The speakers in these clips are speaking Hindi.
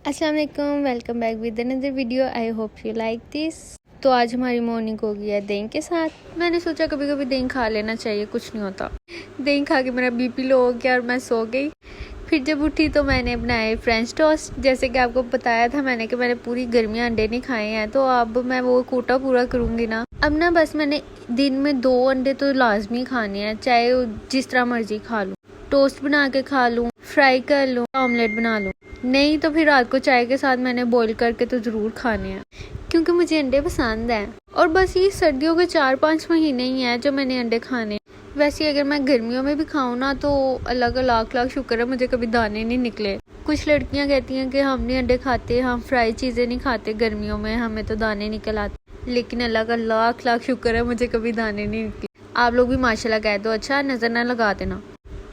अस्सलाम वालेकुम, welcome back with another video. I hope you like this. तो आज हमारी मॉर्निंग हो गई है दही के साथ। मैंने सोचा कभी कभी दही खा लेना चाहिए, कुछ नहीं होता। दही खा के मेरा बीपी लो हो गया और मैं सो गई। फिर जब उठी तो मैंने बनाए फ्रेंच टोस्ट। जैसे कि आपको बताया था मैंने कि मैंने पूरी गर्मियाँ अंडे नहीं खाए हैं, तो अब मैं वो कोटा पूरा करूँगी ना। अब ना बस मैंने दिन में 2 अंडे तो लाजमी खाने हैं, चाहे जिस तरह मर्जी खा लूँ। टोस्ट बना के खा लूँ, फ्राई कर लूँ, ऑमलेट बना लूँ, नहीं तो फिर रात को चाय के साथ मैंने बॉईल करके तो ज़रूर खाने हैं, क्योंकि मुझे अंडे पसंद हैं। और बस ये सर्दियों के 4-5 महीने ही हैं जो मैंने अंडे खाने। वैसे अगर मैं गर्मियों में भी खाऊं ना तो अल्लाह का लाख लाख शुक्र है मुझे कभी दाने नहीं निकले। कुछ लड़कियां कहती हैं कि हम नहीं अंडे खाते, हम फ्राई चीज़ें नहीं खाते गर्मियों में, हमें तो दाने निकल आते। लेकिन अल्लाह का लाख लाख शुक्र है मुझे कभी दाने नहीं निकले। आप लोग भी माशाल्लाह कह दो, अच्छा नज़र ना लगा देना।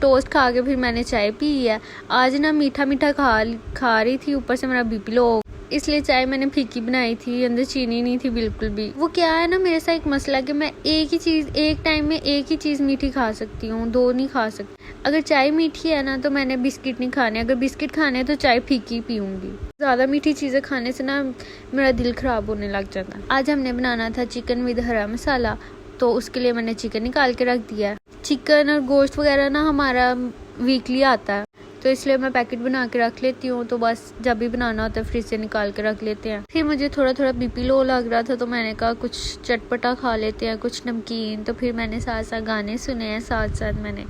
टोस्ट खा के फिर मैंने चाय पी है। आज ना मीठा मीठा खा रही थी, ऊपर से मेरा बीपी लो, इसलिए चाय मैंने फीकी बनाई थी, अंदर चीनी नहीं थी बिल्कुल भी। वो क्या है ना, मेरे साथ एक मसला कि मैं एक टाइम में एक ही चीज़ मीठी खा सकती हूँ, 2 नहीं खा सकती। अगर चाय मीठी है ना तो मैंने बिस्किट नहीं खाने, अगर बिस्किट खाने तो चाय फीकी पीऊँगी। ज़्यादा मीठी चीज़ें खाने से ना मेरा दिल ख़राब होने लग जाता है। आज हमने बनाना था चिकन विद हरा मसाला, तो उसके लिए मैंने चिकन निकाल के रख दिया है। चिकन और गोश्त वगैरह ना हमारा वीकली आता है, तो इसलिए मैं पैकेट बना के रख लेती हूँ, तो बस जब भी बनाना होता है फ्रिज से निकाल के रख लेते हैं। फिर मुझे थोड़ा थोड़ा बीपी लो लग रहा था, तो मैंने कहा कुछ चटपटा खा लेते हैं, कुछ नमकीन। तो फिर मैंने साथ साथ गाने सुने हैं, साथ साथ मैंने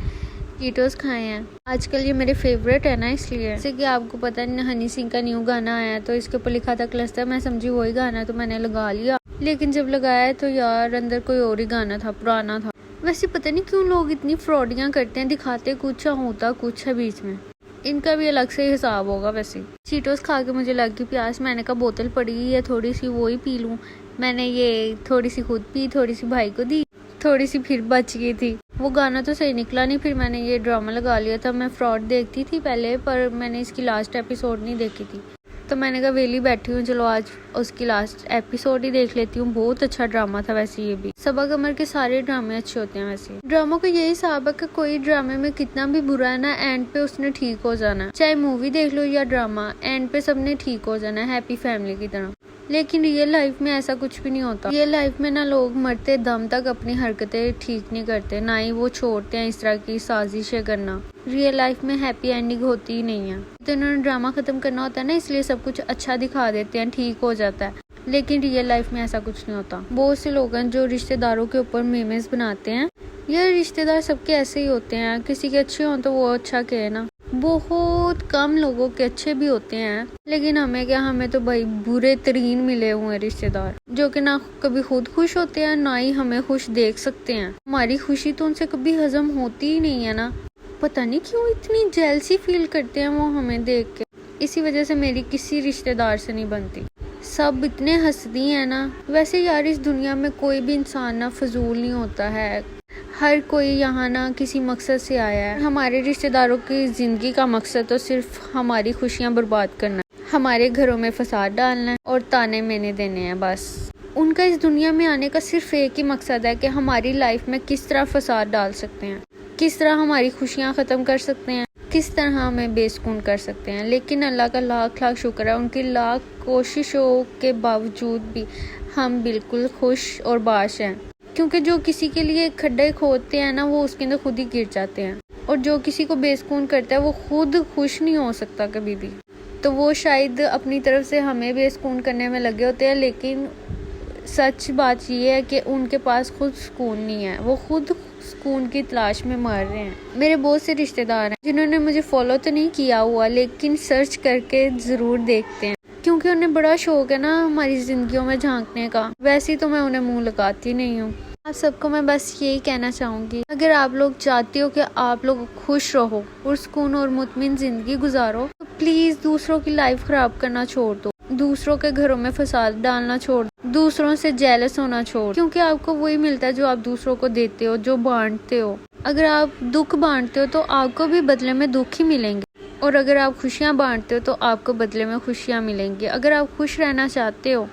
कीटोस खाए हैं। आजकल ये मेरे फेवरेट है ना, इसलिए। जैसे कि आपको पता है हनी सिंह का न्यू गाना आया है, तो इसके ऊपर लिखा था क्लस्टर, मैं समझी वही गाना, तो मैंने लगा लिया। लेकिन जब लगाया तो यार अंदर कोई और ही गाना था, पुराना था। वैसे पता नहीं क्यों लोग इतनी फ्रॉडियाँ करते हैं, दिखाते कुछ होता कुछ है बीच में। इनका भी अलग से हिसाब होगा। वैसे चीटोस खा के मुझे लग गई प्यास, मैंने कहा बोतल पड़ी है थोड़ी सी, वो ही पी लूँ। मैंने ये थोड़ी सी खुद पी, थोड़ी सी भाई को दी, थोड़ी सी फिर बच गई थी। वो गाना तो सही निकला नहीं, फिर मैंने ये ड्रामा लगा लिया था। मैं फ्रॉड देखती थी पहले, पर मैंने इसकी लास्ट एपिसोड नहीं देखी थी, तो मैंने कहा वेली बैठी हूँ, चलो आज उसकी लास्ट एपिसोड ही देख लेती हूँ। बहुत अच्छा ड्रामा था वैसे ये भी। सबा कमर के सारे ड्रामे अच्छे होते हैं। वैसे ड्रामा का यही हिसाब है कि कोई ड्रामे में कितना भी बुरा है ना, एंड पे उसने ठीक हो जाना है। चाहे मूवी देख लो या ड्रामा, एंड पे सबने ठीक हो जाना है, हैप्पी फैमिली की तरह। लेकिन रियल लाइफ में ऐसा कुछ भी नहीं होता। रियल लाइफ में ना लोग मरते दम तक अपनी हरकतें ठीक नहीं करते, ना ही वो छोड़ते हैं इस तरह की साजिशें करना। रियल लाइफ में हैप्पी एंडिंग होती ही नहीं है। तो इन्होंने ड्रामा खत्म करना होता है ना, इसलिए सब कुछ अच्छा दिखा देते हैं, ठीक हो जाता है। लेकिन रियल लाइफ में ऐसा कुछ नहीं होता। बहुत से लोग हैं जो रिश्तेदारों के ऊपर मीम्स बनाते हैं। ये रिश्तेदार सबके ऐसे ही होते हैं, किसी के अच्छे हों तो वो अच्छा कहे ना। बहुत कम लोगों के अच्छे भी होते हैं, लेकिन हमें क्या, हमें तो भाई बुरे तरीन मिले हुए हैं रिश्तेदार, जो कि ना कभी खुद खुश होते हैं, ना ही हमें खुश देख सकते हैं। हमारी खुशी तो उनसे कभी हजम होती ही नहीं है ना। पता नहीं क्यों इतनी जेलसी फील करते हैं वो हमें देख के। इसी वजह से मेरी किसी रिश्तेदार से नहीं बनती, सब इतने हंसती हैं ना। वैसे यार इस दुनिया में कोई भी इंसान ना फजूल नहीं होता है, हर कोई यहाँ ना किसी मकसद से आया है। हमारे रिश्तेदारों की ज़िंदगी का मकसद तो सिर्फ हमारी खुशियाँ बर्बाद करना है, हमारे घरों में फसाद डालना है और ताने मेने देने हैं बस। उनका इस दुनिया में आने का सिर्फ एक ही मकसद है कि हमारी लाइफ में किस तरह फसाद डाल सकते हैं, किस तरह हमारी खुशियाँ ख़त्म कर सकते हैं, किस तरह हमें बेसुकून कर सकते हैं। लेकिन अल्लाह का लाख लाख शुक्र है, उनकी लाख कोशिशों के बावजूद भी हम बिल्कुल खुश और बाश हैं। क्योंकि जो किसी के लिए खड्डे खोदते हैं ना, वो उसके अंदर खुद ही गिर जाते हैं। और जो किसी को बेसुकून करता है वो खुद खुश नहीं हो सकता कभी भी। तो वो शायद अपनी तरफ से हमें बेसुकून करने में लगे होते हैं, लेकिन सच बात ये है कि उनके पास खुद सुकून नहीं है, वो खुद सुकून की तलाश में मर रहे हैं। मेरे बहुत से रिश्तेदार हैं जिन्होंने मुझे फॉलो तो नहीं किया हुआ, लेकिन सर्च करके ज़रूर देखते हैं, क्योंकि उन्हें बड़ा शौक है ना हमारी ज़िंदगियों में झांकने का। वैसे तो मैं उन्हें मुंह लगाती नहीं हूँ। आप सबको मैं बस यही कहना चाहूँगी, अगर आप लोग चाहते हो कि आप लोग खुश रहो, पुरसुकून और मुतमिन ज़िंदगी गुजारो, तो प्लीज़ दूसरों की लाइफ ख़राब करना छोड़ दो, दूसरों के घरों में फसाद डालना छोड़ दो, दूसरों से जेलस होना छोड़, क्योंकि आपको वही मिलता है जो आप दूसरों को देते हो, जो बांटते हो। अगर आप दुख बांटते हो तो आपको भी बदले में दुख ही मिलेंगे, और अगर आप खुशियाँ बांटते हो तो आपको बदले में खुशियाँ मिलेंगी। अगर आप खुश रहना चाहते हो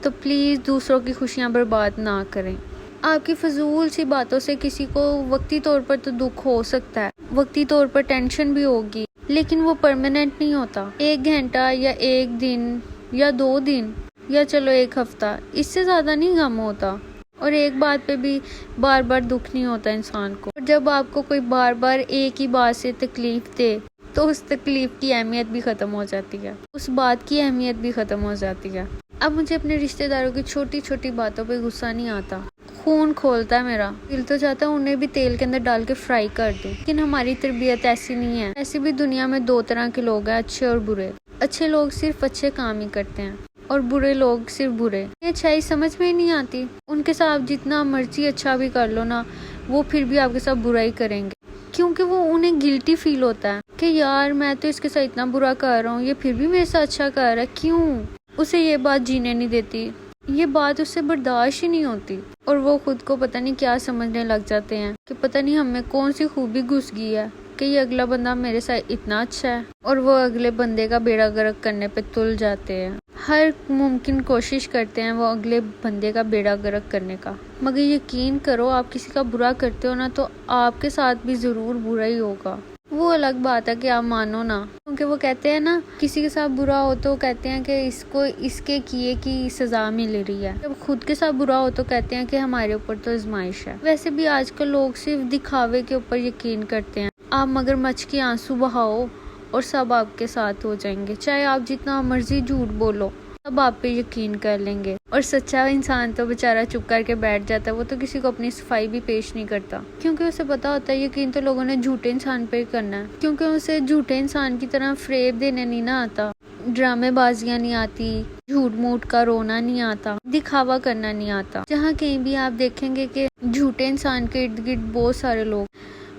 तो प्लीज़ दूसरों की खुशियाँ बर्बाद ना करें। आपकी फजूल सी बातों से किसी को वक्ती तौर पर तो दुख हो सकता है, वक्ती तौर पर टेंशन भी होगी, लेकिन वो परमानेंट नहीं होता। 1 घंटा या 1 दिन या 2 दिन या चलो 1 हफ्ता, इससे ज़्यादा नहीं गम होता। और एक बात पे भी बार बार दुख नहीं होता इंसान को। और जब आपको कोई बार बार एक ही बात से तकलीफ दे तो उस तकलीफ की अहमियत भी ख़त्म हो जाती है, उस बात की अहमियत भी ख़त्म हो जाती है। अब मुझे अपने रिश्तेदारों की छोटी छोटी बातों पे गुस्सा नहीं आता, खून खोलता है मेरा। दिल तो चाहता है उन्हें भी तेल के अंदर डाल के फ्राई कर दूं, लेकिन हमारी तरबियत ऐसी नहीं है। ऐसी भी दुनिया में 2 तरह के लोग हैं, अच्छे और बुरे। अच्छे लोग सिर्फ अच्छे काम ही करते हैं और बुरे लोग सिर्फ बुरे। ये अच्छाई समझ में ही नहीं आती। उनके साथ जितना मर्जी अच्छा भी कर लो ना, वो फिर भी आपके साथ बुरा ही करेंगे, क्योंकि वो उन्हें गिल्टी फील होता है कि यार मैं तो इसके साथ इतना बुरा कर रहा हूँ, ये फिर भी मेरे साथ अच्छा कर रहा है, क्यों? उसे ये बात जीने नहीं देती, ये बात उससे बर्दाश्त ही नहीं होती। और वो खुद को पता नहीं क्या समझने लग जाते हैं कि पता नहीं हमें कौन सी खूबी घुस गई है कि ये अगला बंदा मेरे साथ इतना अच्छा है, और वो अगले बंदे का बेड़ा गर्क करने पे तुल जाते हैं। हर मुमकिन कोशिश करते हैं वो अगले बंदे का बेड़ा गर्क करने का। मगर यकीन करो, आप किसी का बुरा करते हो ना तो आपके साथ भी ज़रूर बुरा ही होगा। वो अलग बात है कि आप मानो ना, क्योंकि वो कहते हैं ना, किसी के साथ बुरा हो तो कहते हैं कि इसको इसके किए की सजा मिल रही है। जब खुद के साथ बुरा हो तो कहते हैं कि हमारे ऊपर तो आजमाइश है। वैसे भी आजकल लोग सिर्फ दिखावे के ऊपर यकीन करते हैं। आप मगरमच्छ के आंसू बहाओ और सब आपके साथ हो जाएंगे। चाहे आप जितना मर्जी झूठ बोलो, सब आप पे यकीन कर लेंगे। और सच्चा इंसान तो बेचारा चुप करके बैठ जाता है, वो तो किसी को अपनी सफाई भी पेश नहीं करता, क्योंकि उसे पता होता है यकीन तो लोगों ने झूठे इंसान पे करना है, क्योंकि उसे झूठे इंसान की तरह फ्रेब देने नहीं ना आता, ड्रामेबाजियां नहीं आती, झूठ मूठ का रोना नहीं आता, दिखावा करना नहीं आता। जहाँ कहीं भी आप देखेंगे कि झूठे इंसान के इर्द गिर्द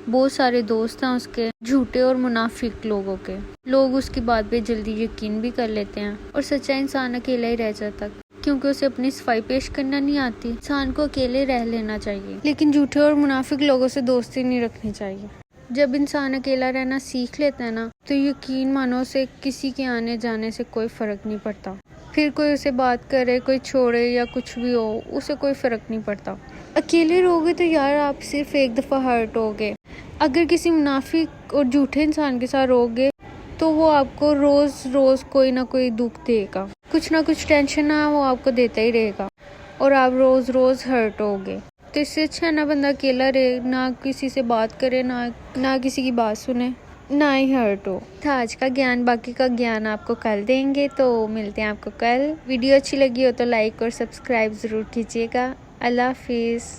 बहुत सारे दोस्त हैं उसके, झूठे और मुनाफिक लोगों के। लोग उसकी बात पे जल्दी यकीन भी कर लेते हैं और सच्चा इंसान अकेला ही रह जाता, क्योंकि उसे अपनी सफाई पेश करना नहीं आती। इंसान को अकेले रह लेना चाहिए, लेकिन झूठे और मुनाफिक लोगों से दोस्ती नहीं रखनी चाहिए। जब इंसान अकेला रहना सीख लेता है ना, तो यकीन मानो उसे किसी के आने जाने से कोई फर्क नहीं पड़ता। फिर कोई उसे बात करे, कोई छोड़े या कुछ भी हो, उसे कोई फर्क नहीं पड़ता। अकेले रहोगे तो यार आप सिर्फ एक दफ़ा हर्ट होगे। अगर किसी मुनाफिक और झूठे इंसान के साथ रहोगे तो वो आपको रोज रोज कोई ना कोई दुख देगा, कुछ ना कुछ टेंशन ना वो आपको देता ही रहेगा, और आप रोज रोज हर्ट होगे। तो इससे अच्छा ना बंदा अकेला रहे, ना किसी से बात करे, ना किसी की बात सुने, ना ही हर्ट हो। था आज का ज्ञान, बाकी का ज्ञान आपको कल देंगे। तो मिलते हैं आपको कल। वीडियो अच्छी लगी हो तो लाइक और सब्सक्राइब जरूर कीजिएगा। अल्लाह हाफिज़।